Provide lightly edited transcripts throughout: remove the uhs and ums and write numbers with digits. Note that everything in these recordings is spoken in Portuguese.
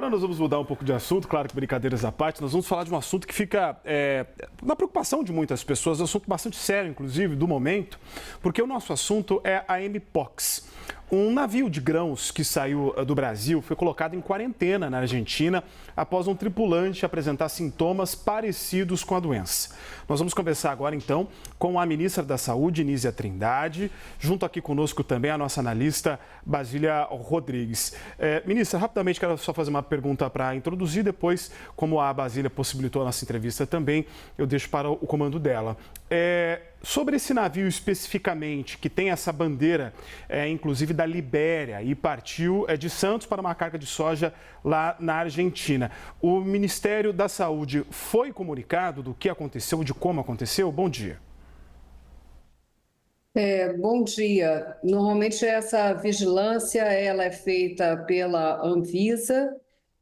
Agora nós vamos mudar um pouco de assunto, claro que brincadeiras à parte, nós vamos falar de um assunto que fica na preocupação de muitas pessoas, um assunto bastante sério, inclusive, do momento, porque o nosso assunto é a Mpox. Um navio de grãos que saiu do Brasil foi colocado em quarentena na Argentina após um tripulante apresentar sintomas parecidos com a doença. Nós vamos conversar agora, então, com a ministra da Saúde, Nízia Trindade, junto aqui conosco também a nossa analista, Basília Rodrigues. Ministra, rapidamente quero só fazer uma pergunta para introduzir, depois, como a Basília possibilitou a nossa entrevista também, eu deixo para o comando dela. Sobre esse navio especificamente, que tem essa bandeira, inclusive da Libéria, e partiu de Santos para uma carga de soja lá na Argentina. O Ministério da Saúde foi comunicado do que aconteceu, de como aconteceu? Bom dia. Bom dia. Normalmente essa vigilância ela é feita pela Anvisa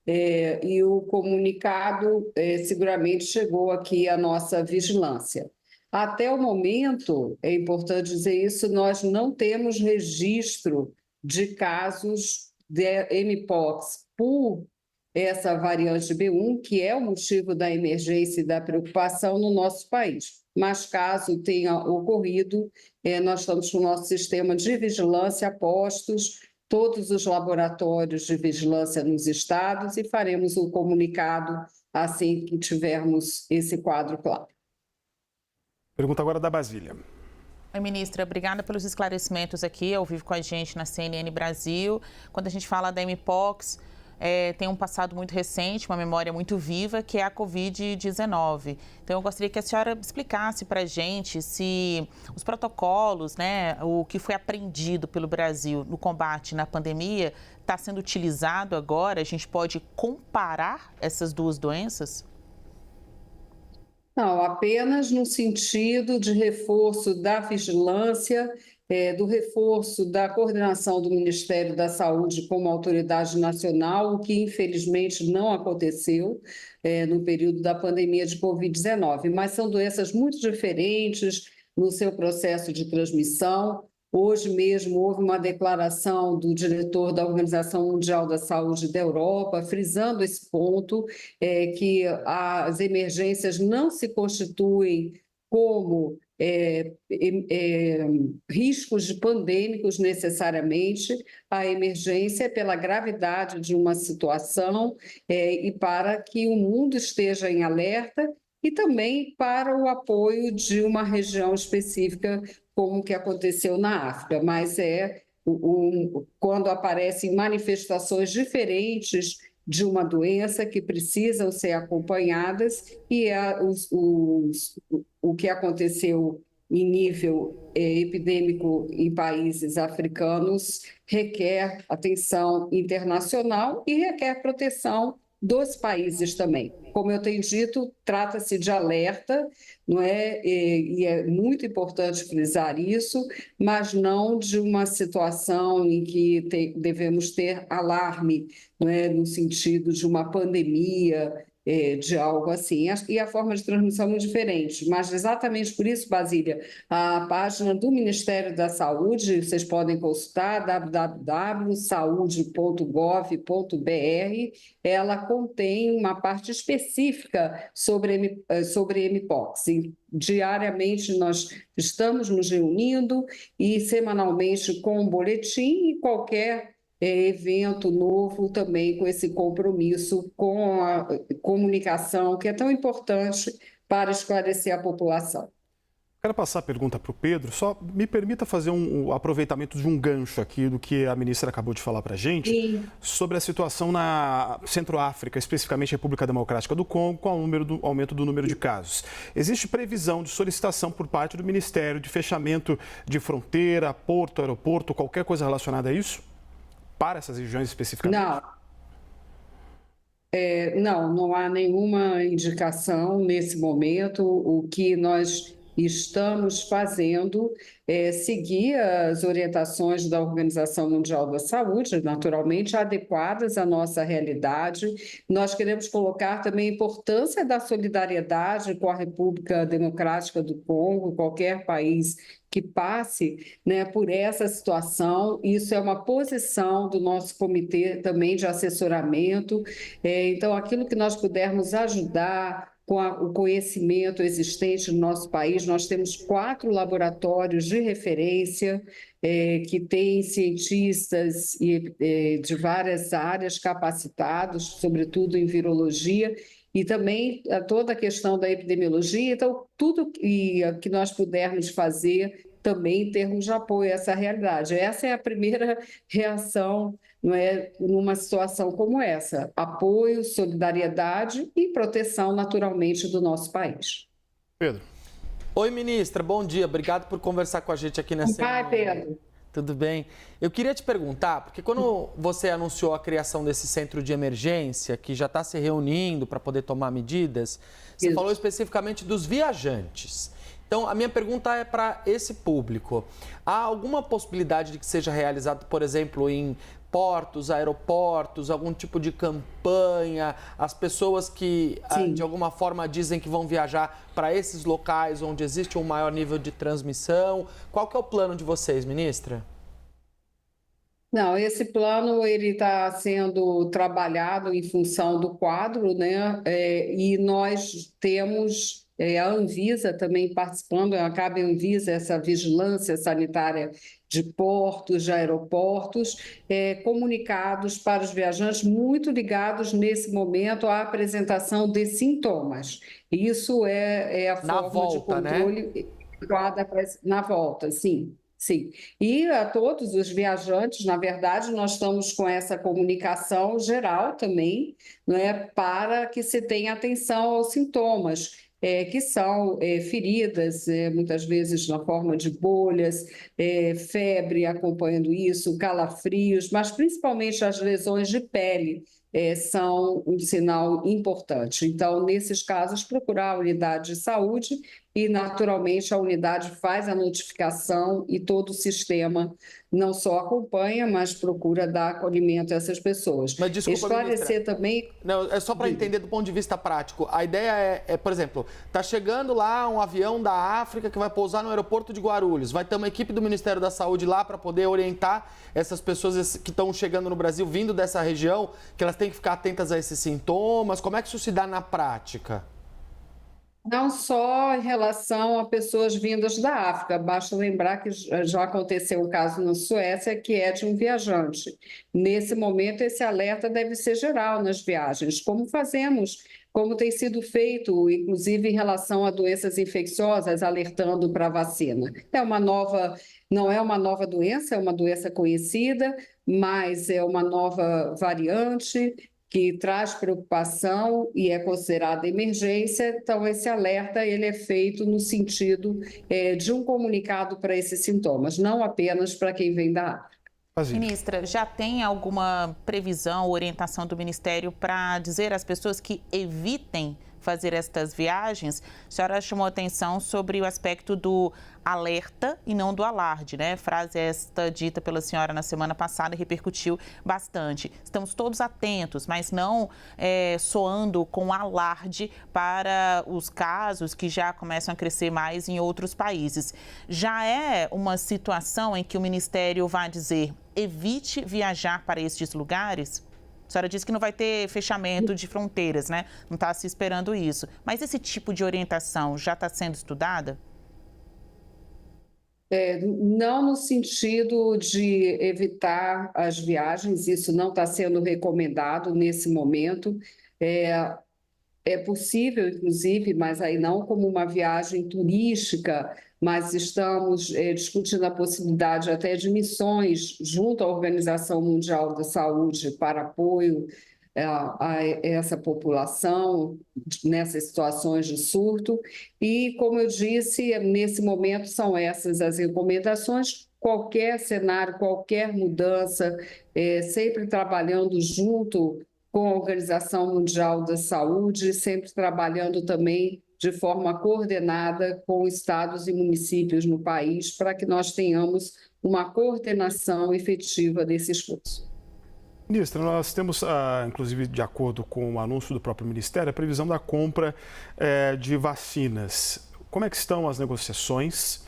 e o comunicado seguramente chegou aqui à nossa vigilância. Até o momento, é importante dizer isso, nós não temos registro de casos de Mpox por essa variante B1, que é o motivo da emergência e da preocupação no nosso país. Mas caso tenha ocorrido, nós estamos com o nosso sistema de vigilância a postos, todos os laboratórios de vigilância nos estados e faremos o comunicado assim que tivermos esse quadro claro. Pergunta agora da Basília. Oi, ministra, obrigada pelos esclarecimentos aqui ao vivo com a gente na CNN Brasil. Quando a gente fala da Mpox, tem um passado muito recente, uma memória muito viva, que é a Covid-19. Então, eu gostaria que a senhora explicasse para a gente se os protocolos, o que foi aprendido pelo Brasil no combate na pandemia, está sendo utilizado agora. A gente pode comparar essas duas doenças? Não, apenas no sentido de reforço da vigilância, do reforço da coordenação do Ministério da Saúde como autoridade nacional, o que infelizmente não aconteceu no período da pandemia de Covid-19. Mas são doenças muito diferentes no seu processo de transmissão. Hoje mesmo houve uma declaração do diretor da Organização Mundial da Saúde da Europa, frisando esse ponto, que as emergências não se constituem como riscos pandêmicos necessariamente, a emergência é pela gravidade de uma situação e para que o mundo esteja em alerta e também para o apoio de uma região específica, como que aconteceu na África, mas quando aparecem manifestações diferentes de uma doença que precisam ser acompanhadas e o que aconteceu em nível epidêmico em países africanos requer atenção internacional e requer proteção dos países também. Como eu tenho dito, trata-se de alerta, não é? E é muito importante frisar isso, mas não de uma situação em que devemos ter alarme, não é? No sentido de uma pandemia, de algo assim. E a forma de transmissão é muito diferente, mas exatamente por isso, Basília, a página do Ministério da Saúde, vocês podem consultar, www.saude.gov.br, ela contém uma parte específica sobre Mpox. E, diariamente nós estamos nos reunindo e semanalmente com um boletim e qualquer evento novo também com esse compromisso com a comunicação, que é tão importante para esclarecer a população. Quero passar a pergunta para o Pedro, só me permita fazer um aproveitamento de um gancho aqui do que a ministra acabou de falar para a gente. Sim. Sobre a situação na Centro-África, especificamente República Democrática do Congo, com o aumento do número de casos. Existe previsão de solicitação por parte do Ministério de fechamento de fronteira, porto, aeroporto, qualquer coisa relacionada a isso? Para essas regiões especificamente? Não há nenhuma indicação nesse momento. O que nós estamos fazendo seguir as orientações da Organização Mundial da Saúde, naturalmente adequadas à nossa realidade. Nós queremos colocar também a importância da solidariedade com a República Democrática do Congo, qualquer país que passe, né, por essa situação. Isso é uma posição do nosso comitê também de assessoramento. Então, aquilo que nós pudermos ajudar com o conhecimento existente no nosso país, nós temos 4 laboratórios de referência que têm cientistas de várias áreas capacitados, sobretudo em virologia, e também toda a questão da epidemiologia. Então, tudo que nós pudermos fazer também em termos de apoio a essa realidade. Essa é a primeira reação, não é, numa situação como essa: apoio, solidariedade e proteção, naturalmente, do nosso país. Pedro. Oi, ministra, bom dia. Obrigado por conversar com a gente aqui na CNN. Vai, Pedro. Tudo bem? Eu queria te perguntar, porque quando você anunciou a criação desse centro de emergência, que já está se reunindo para poder tomar medidas, você falou especificamente dos viajantes. Então, a minha pergunta é para esse público. Há alguma possibilidade de que seja realizado, por exemplo, em portos, aeroportos, algum tipo de campanha? As pessoas que, de alguma forma, dizem que vão viajar para esses locais onde existe um maior nível de transmissão. Qual que é o plano de vocês, ministra? Não, esse plano ele está sendo trabalhado em função do quadro, né? E nós temos a Anvisa também participando. Cabe à Anvisa essa vigilância sanitária de portos, de aeroportos, comunicados para os viajantes, muito ligados nesse momento à apresentação de sintomas. Isso é a forma de controle na volta, sim. Sim, e a todos os viajantes, na verdade, nós estamos com essa comunicação geral também, não é, para que se tenha atenção aos sintomas, que são feridas, muitas vezes na forma de bolhas, febre acompanhando isso, calafrios, mas principalmente as lesões de pele são um sinal importante. Então, nesses casos, procurar a unidade de saúde e, naturalmente, a unidade faz a notificação e todo o sistema não só acompanha, mas procura dar acolhimento a essas pessoas. Mas, desculpa, esclarecer ministra, também... Não, é só para entender do ponto de vista prático. A ideia por exemplo, está chegando lá um avião da África que vai pousar no aeroporto de Guarulhos. Vai ter uma equipe do Ministério da Saúde lá para poder orientar essas pessoas que estão chegando no Brasil, vindo dessa região, que elas têm que ficar atentas a esses sintomas. Como é que isso se dá na prática? Não só em relação a pessoas vindas da África, basta lembrar que já aconteceu um caso na Suécia que é de um viajante. Nesse momento, esse alerta deve ser geral nas viagens, como tem sido feito, inclusive em relação a doenças infecciosas, alertando para a vacina. Não é uma nova doença, é uma doença conhecida, mas é uma nova variante que traz preocupação e é considerada emergência. Então, esse alerta ele é feito no sentido de um comunicado para esses sintomas, não apenas para quem vem da África. Ministra, já tem alguma previsão, orientação do Ministério para dizer às pessoas que evitem fazer estas viagens? A senhora chamou atenção sobre o aspecto do alerta e não do alarde, né? Frase esta dita pela senhora na semana passada e repercutiu bastante. Estamos todos atentos, mas não soando com alarde para os casos que já começam a crescer mais em outros países. Já é uma situação em que o Ministério vai dizer: evite viajar para estes lugares? A senhora disse que não vai ter fechamento de fronteiras, né? Não está se esperando isso. Mas esse tipo de orientação já está sendo estudada? Não no sentido de evitar as viagens, isso não está sendo recomendado nesse momento. É possível, inclusive, mas aí não como uma viagem turística, mas estamos discutindo a possibilidade até de missões junto à Organização Mundial da Saúde para apoio a essa população nessas situações de surto. E, como eu disse, nesse momento são essas as recomendações. Qualquer cenário, qualquer mudança, sempre trabalhando junto com a Organização Mundial da Saúde, sempre trabalhando também de forma coordenada com estados e municípios no país, para que nós tenhamos uma coordenação efetiva desse esforço. Ministra, nós temos, inclusive, de acordo com o anúncio do próprio Ministério, a previsão da compra de vacinas. Como é que estão as negociações?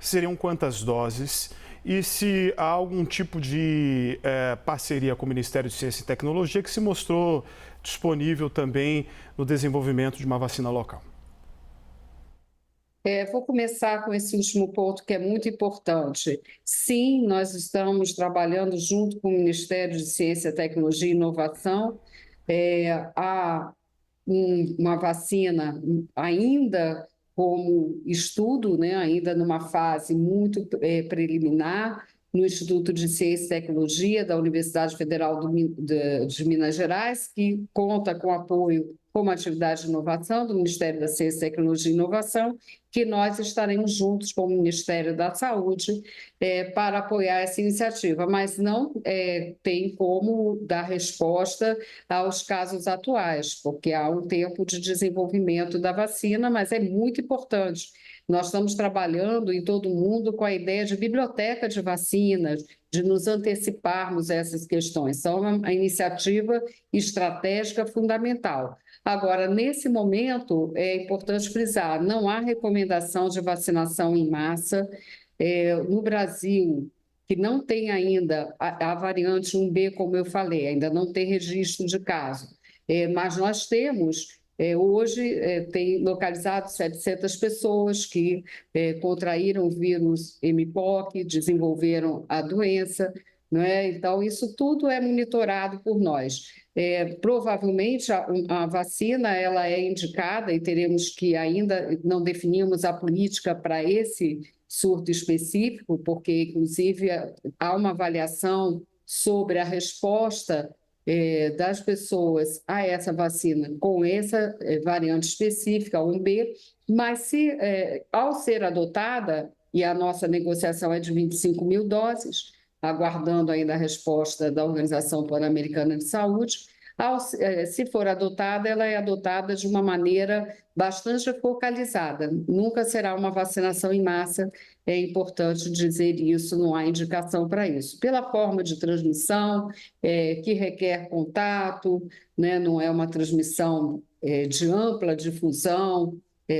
Seriam quantas doses? E se há algum tipo de parceria com o Ministério de Ciência e Tecnologia que se mostrou disponível também no desenvolvimento de uma vacina local? Vou começar com esse último ponto, que é muito importante. Sim, nós estamos trabalhando junto com o Ministério de Ciência, Tecnologia e Inovação. Há uma vacina ainda como estudo, né, ainda numa fase muito preliminar, no Instituto de Ciência e Tecnologia da Universidade Federal de Minas Gerais, que conta com apoio como atividade de inovação do Ministério da Ciência, Tecnologia e Inovação, que nós estaremos juntos com o Ministério da Saúde para apoiar essa iniciativa, mas não tem como dar resposta aos casos atuais, porque há um tempo de desenvolvimento da vacina, mas é muito importante. Nós estamos trabalhando em todo o mundo com a ideia de biblioteca de vacinas, de nos anteciparmos a essas questões. São uma iniciativa estratégica fundamental. Agora, nesse momento, é importante frisar, não há recomendação de vacinação em massa. No Brasil, que não tem ainda a variante 1B, como eu falei, ainda não tem registro de caso, mas nós temos... Hoje, tem localizado 700 pessoas que contraíram o vírus MPOC, desenvolveram a doença, não é? Então, isso tudo é monitorado por nós. Provavelmente, a vacina ela é indicada e teremos que ainda não definimos a política para esse surto específico, porque, inclusive, há uma avaliação sobre a resposta das pessoas a essa vacina com essa variante específica, 1B, mas ao ser adotada, e a nossa negociação é de 25 mil doses, aguardando ainda a resposta da Organização Pan-Americana de Saúde, se for adotada, ela é adotada de uma maneira bastante focalizada. Nunca será uma vacinação em massa, é importante dizer isso, não há indicação para isso. Pela forma de transmissão, que requer contato, né, não é uma transmissão de ampla difusão,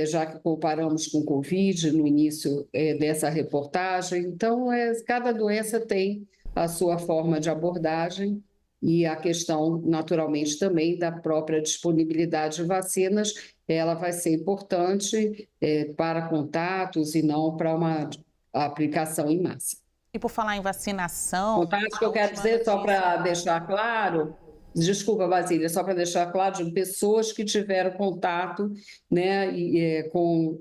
já que comparamos com o Covid no início dessa reportagem. Então, cada doença tem a sua forma de abordagem, e a questão, naturalmente, também da própria disponibilidade de vacinas, ela vai ser importante para contatos e não para uma aplicação em massa. E por falar em vacinação... Contatos que eu quero dizer, só para deixar claro... Desculpa, Basília, só para deixar claro, de pessoas que tiveram contato, né, com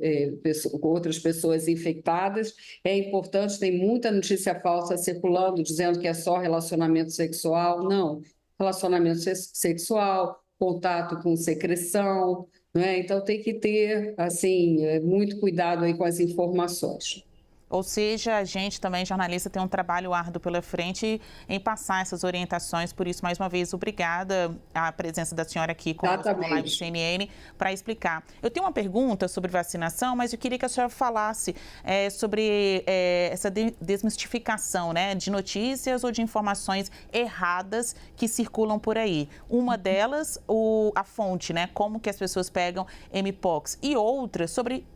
outras pessoas infectadas. É importante, tem muita notícia falsa circulando, dizendo que é só relacionamento sexual. Não, relacionamento sexual, contato com secreção, né? Então tem que ter, assim, muito cuidado aí com as informações. Ou seja, a gente também, jornalista, tem um trabalho árduo pela frente em passar essas orientações. Por isso, mais uma vez, obrigada à presença da senhora aqui conosco no Live CNN para explicar. Eu tenho uma pergunta sobre vacinação, mas eu queria que a senhora falasse sobre essa desmistificação, né, de notícias ou de informações erradas que circulam por aí. Uma delas, a fonte, né, como que as pessoas pegam Mpox. E outra, sobre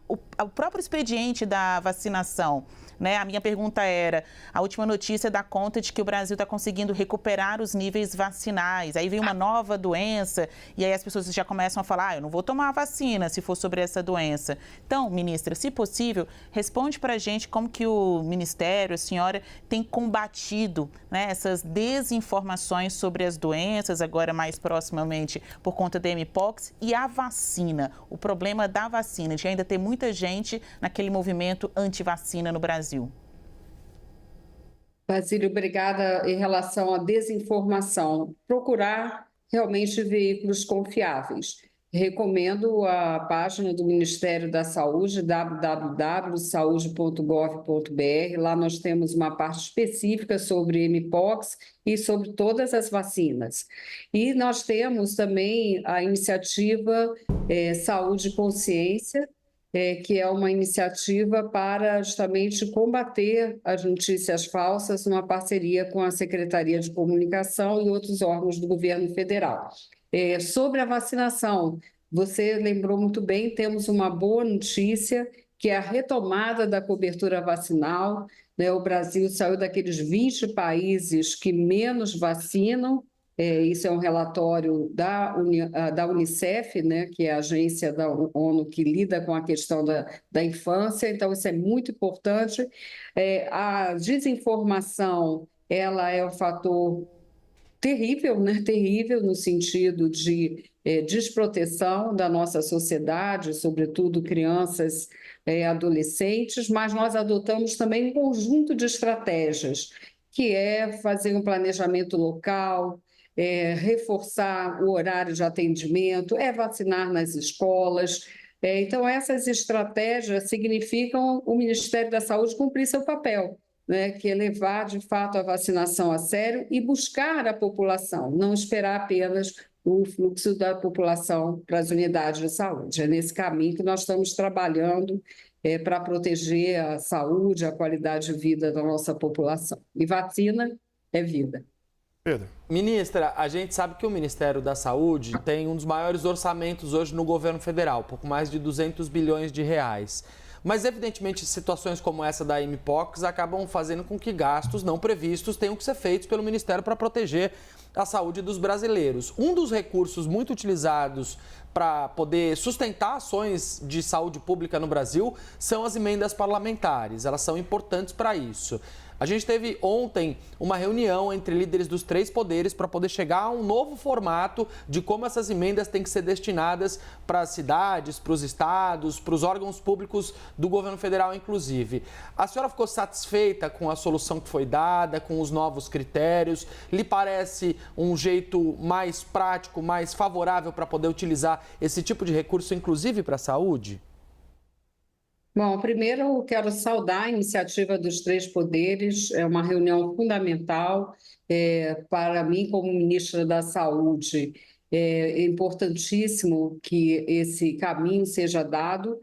o próprio expediente da vacinação, né? A minha pergunta era, a última notícia dá conta de que o Brasil está conseguindo recuperar os níveis vacinais. Aí vem uma nova doença e aí as pessoas já começam a falar, eu não vou tomar a vacina se for sobre essa doença. Então, ministra, se possível, responde para a gente como que o Ministério, a senhora, tem combatido, né, essas desinformações sobre as doenças, agora mais proximamente por conta da Mpox, e a vacina, o problema da vacina, de ainda ter muita gente naquele movimento anti-vacina no Brasil. Basílio, obrigada. Em relação à desinformação, procurar realmente veículos confiáveis. recomendo a página do Ministério da Saúde, www.saude.gov.br. Lá nós temos uma parte específica sobre mpox e sobre todas as vacinas. E nós temos também a iniciativa Saúde e Consciência, que é uma iniciativa para justamente combater as notícias falsas, numa parceria com a Secretaria de Comunicação e outros órgãos do governo federal. Sobre a vacinação, você lembrou muito bem, temos uma boa notícia, que é a retomada da cobertura vacinal, né? O Brasil saiu daqueles 20 países que menos vacinam. Isso é um relatório da Unicef, né, que é a agência da ONU que lida com a questão da infância, então isso é muito importante. A desinformação, ela é um fator terrível, né? Terrível no sentido de desproteção da nossa sociedade, sobretudo crianças e adolescentes, mas nós adotamos também um conjunto de estratégias, que é fazer um planejamento local, reforçar o horário de atendimento, vacinar nas escolas. Então, essas estratégias significam o Ministério da Saúde cumprir seu papel, né, que é levar, de fato, a vacinação a sério e buscar a população, não esperar apenas o fluxo da população para as unidades de saúde. É nesse caminho que nós estamos trabalhando para proteger a saúde, a qualidade de vida da nossa população. E vacina é vida. Pedro. Ministra, a gente sabe que o Ministério da Saúde tem um dos maiores orçamentos hoje no governo federal, pouco mais de 200 bilhões de reais. Mas, evidentemente, situações como essa da mpox acabam fazendo com que gastos não previstos tenham que ser feitos pelo Ministério para proteger a saúde dos brasileiros. Um dos recursos muito utilizados para poder sustentar ações de saúde pública no Brasil são as emendas parlamentares. Elas são importantes para isso. A gente teve ontem uma reunião entre líderes dos 3 poderes para poder chegar a um novo formato de como essas emendas têm que ser destinadas para as cidades, para os estados, para os órgãos públicos do governo federal, inclusive. A senhora ficou satisfeita com a solução que foi dada, com os novos critérios? Lhe parece um jeito mais prático, mais favorável para poder utilizar esse tipo de recurso, inclusive para a saúde? Bom, primeiro eu quero saudar a iniciativa dos 3 poderes, é uma reunião fundamental para mim como ministra da Saúde. É importantíssimo que esse caminho seja dado.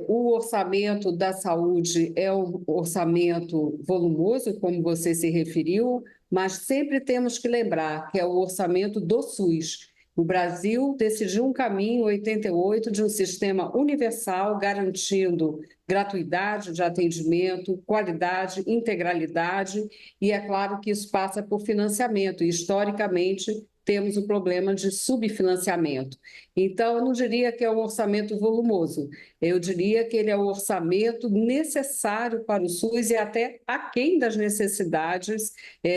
O orçamento da saúde é um orçamento volumoso, como você se referiu, mas sempre temos que lembrar que é o orçamento do SUS. O Brasil decidiu um caminho, em 88, de um sistema universal, garantindo gratuidade de atendimento, qualidade, integralidade, e é claro que isso passa por financiamento, e historicamente temos o problema de subfinanciamento. Então, eu não diria que é um orçamento volumoso, eu diria que ele é o orçamento necessário para o SUS e até aquém das necessidades,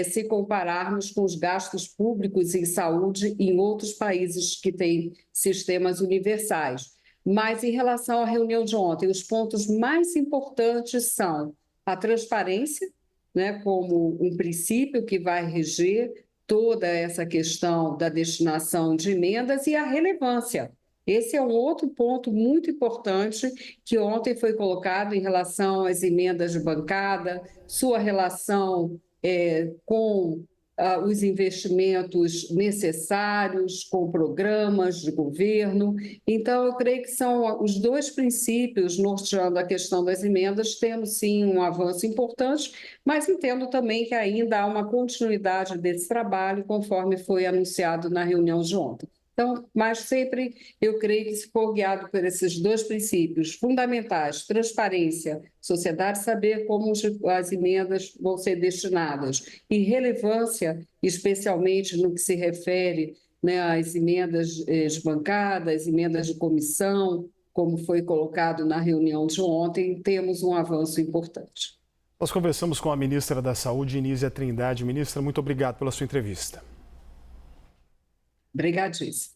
se compararmos com os gastos públicos em saúde em outros países que têm sistemas universais. Mas, em relação à reunião de ontem, os pontos mais importantes são a transparência, né, como um princípio que vai reger toda essa questão da destinação de emendas e a relevância. Esse é um outro ponto muito importante que ontem foi colocado em relação às emendas de bancada, sua relação com os investimentos necessários, com programas de governo. Então, eu creio que são os 2 princípios norteando a questão das emendas. Temos, sim, um avanço importante, mas entendo também que ainda há uma continuidade desse trabalho, conforme foi anunciado na reunião de ontem. Então, mas sempre eu creio que se for guiado por esses 2 princípios fundamentais, transparência, sociedade saber como as emendas vão ser destinadas, e relevância, especialmente no que se refere, né, às emendas de bancada, às emendas de comissão, como foi colocado na reunião de ontem, temos um avanço importante. Nós conversamos com a ministra da Saúde, Inísia Trindade. Ministra, muito obrigado pela sua entrevista. Obrigadíssima.